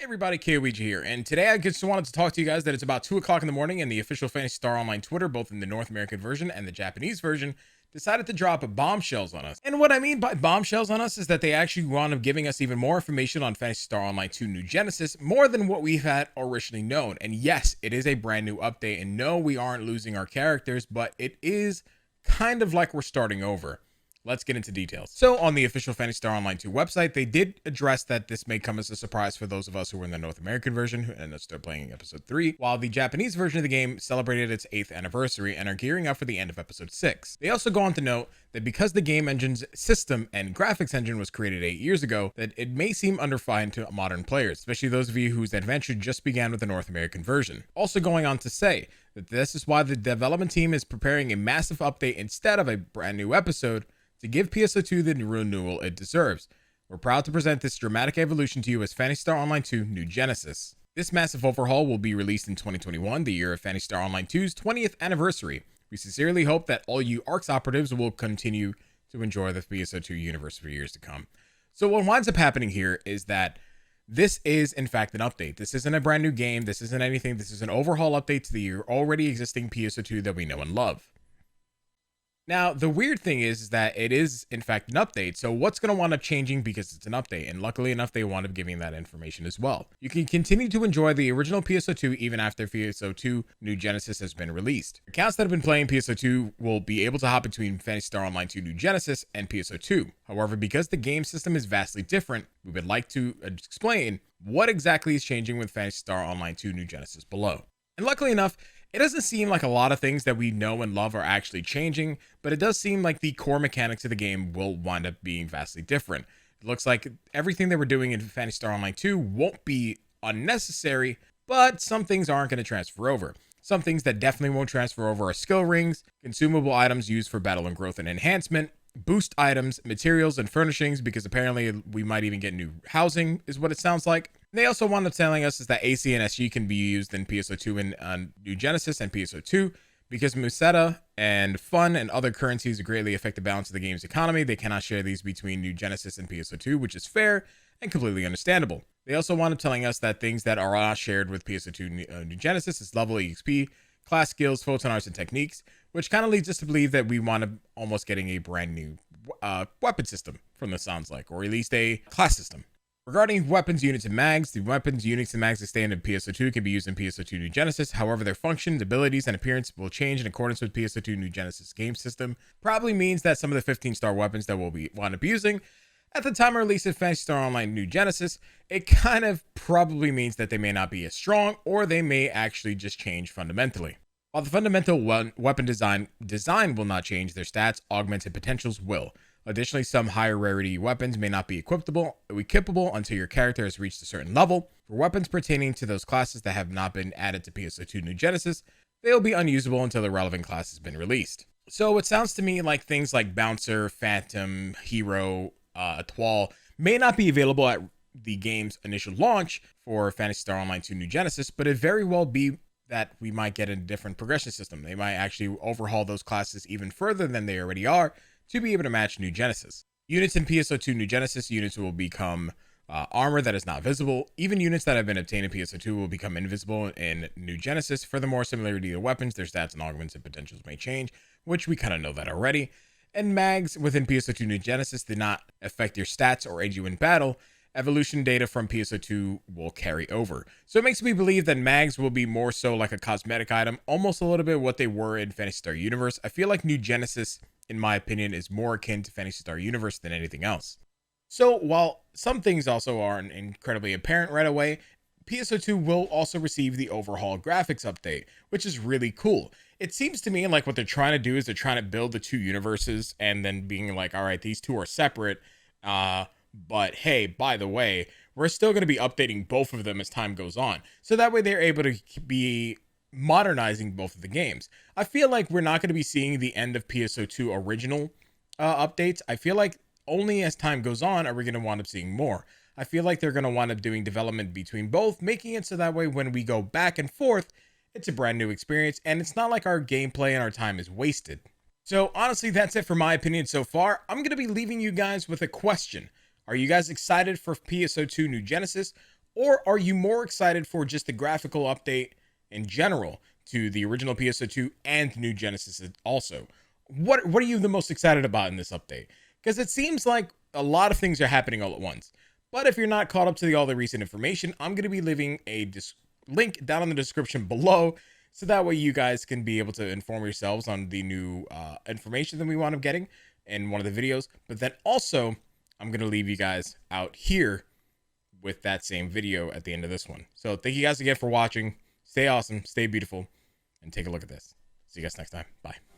Everybody, Kaoiji here, and today I just wanted to talk to you guys that it's about 2 o'clock in the morning and the official Phantasy Star Online Twitter, both in the North American version and the Japanese version, decided to drop bombshells on us. And what I mean by bombshells on us is that they actually wound up giving us even more information on Phantasy Star Online 2 New Genesis, more than what we've had originally known. And yes, it is a brand new update, and no, we aren't losing our characters, but it is kind of like we're starting over. Let's get into details. So on the official Phantasy Star Online 2 website, they did address that this may come as a surprise for those of us who were in the North American version and are still playing episode 3, while the Japanese version of the game celebrated its 8th anniversary and are gearing up for the end of episode 6. They also go on to note that because the game engine's system and graphics engine was created 8 years ago, that it may seem underfined to modern players, especially those of you whose adventure just began with the North American version. Also going on to say that this is why the development team is preparing a massive update instead of a brand new episode, to give PSO2 the renewal it deserves. We're proud to present this dramatic evolution to you as Phantasy Star Online 2 New Genesis. This massive overhaul will be released in 2021, the year of Phantasy Star Online 2's 20th anniversary. We sincerely hope that all you ARX operatives will continue to enjoy the PSO2 universe for years to come. So what winds up happening here is that this is in fact an update. This isn't a brand new game. This isn't anything. This is an overhaul update to the already existing PSO2 that we know and love. Now, the weird thing is that it is, in fact, an update, so what's going to wind up changing because it's an update, and luckily enough, they wound up giving that information as well. You can continue to enjoy the original PSO2 even after PSO2 New Genesis has been released. Accounts that have been playing PSO2 will be able to hop between Phantasy Star Online 2 New Genesis and PSO2. However, because the game system is vastly different, we would like to explain what exactly is changing with Phantasy Star Online 2 New Genesis below. And luckily enough, it doesn't seem like a lot of things that we know and love are actually changing, but it does seem like the core mechanics of the game will wind up being vastly different. It looks like everything that we're doing in Phantasy Star Online 2 won't be unnecessary, but some things aren't going to transfer over. Some things that definitely won't transfer over are skill rings, consumable items used for battle and growth and enhancement, boost items, materials, and furnishings, because apparently we might even get new housing, is what it sounds like. They also wound up telling us is that AC and SG can be used in PSO2 and New Genesis and PSO2, because Musetta and Fun and other currencies greatly affect the balance of the game's economy. They cannot share these between New Genesis and PSO2, which is fair and completely understandable. They also wound up telling us that things that are not shared with PSO2 New Genesis is level EXP, class skills, photon arts, and techniques, which kind of leads us to believe that we wind up almost getting a brand new weapon system from the sounds like, or at least a class system. Regarding weapons, units, and mags, the weapons, units, and mags that stand in PSO2 can be used in PSO2 New Genesis. However, their functions, abilities, and appearance will change in accordance with PSO2 New Genesis game system. Probably means that some of the 15-star weapons that we'll wind up using at the time of release of Phantasy Star Online New Genesis, it kind of probably means that they may not be as strong, or they may actually just change fundamentally. While the fundamental weapon design will not change, their stats, augments, and potentials will. Additionally, some higher rarity weapons may not be equipable until your character has reached a certain level. For weapons pertaining to those classes that have not been added to PSO2 New Genesis, they will be unusable until the relevant class has been released. So it sounds to me like things like Bouncer, Phantom, Hero, Twal may not be available at the game's initial launch for Phantasy Star Online 2 New Genesis, but it very well be that we might get a different progression system. They might actually overhaul those classes even further than they already are to be able to match New Genesis. Units in PSO2 New Genesis, units will become armor that is not visible. Even units that have been obtained in PSO2 will become invisible in New Genesis. Furthermore, similarity to weapons, their stats and augments and potentials may change, which we kind of know that already. And mags within PSO2 New Genesis did not affect your stats or aid you in battle. Evolution data from PSO2 will carry over. So it makes me believe that mags will be more so like a cosmetic item, almost a little bit what they were in Phantasy Star Universe. I feel like New Genesis, in my opinion, is more akin to Phantasy Star Universe than anything else. So while some things also aren't incredibly apparent right away, PSO2 will also receive the overhaul graphics update, which is really cool. It seems to me like what they're trying to do is they're trying to build the two universes and then being like, all right, these two are separate, but hey, by the way, we're still going to be updating both of them as time goes on. So that way they're able to be modernizing both of the games. I feel like we're not going to be seeing the end of PSO2 original updates. I feel like only as time goes on are we going to wind up seeing more. I feel like they're going to wind up doing development between both, making it so that way when we go back and forth, it's a brand new experience, and it's not like our gameplay and our time is wasted. So honestly, that's it for my opinion so far. I'm going to be leaving you guys with a question. Are you guys excited for PSO2 New Genesis? Or are you more excited for just the graphical update in general to the original PSO2 and new Genesis also? What are you the most excited about in this update? Because it seems like a lot of things are happening all at once. But if you're not caught up to all the recent information, I'm going to be leaving a link down in the description below, so that way you guys can be able to inform yourselves on the new information that we wound up getting in one of the videos. But then also, I'm going to leave you guys out here with that same video at the end of this one. So thank you guys again for watching. Stay awesome, stay beautiful, and take a look at this. See you guys next time. Bye.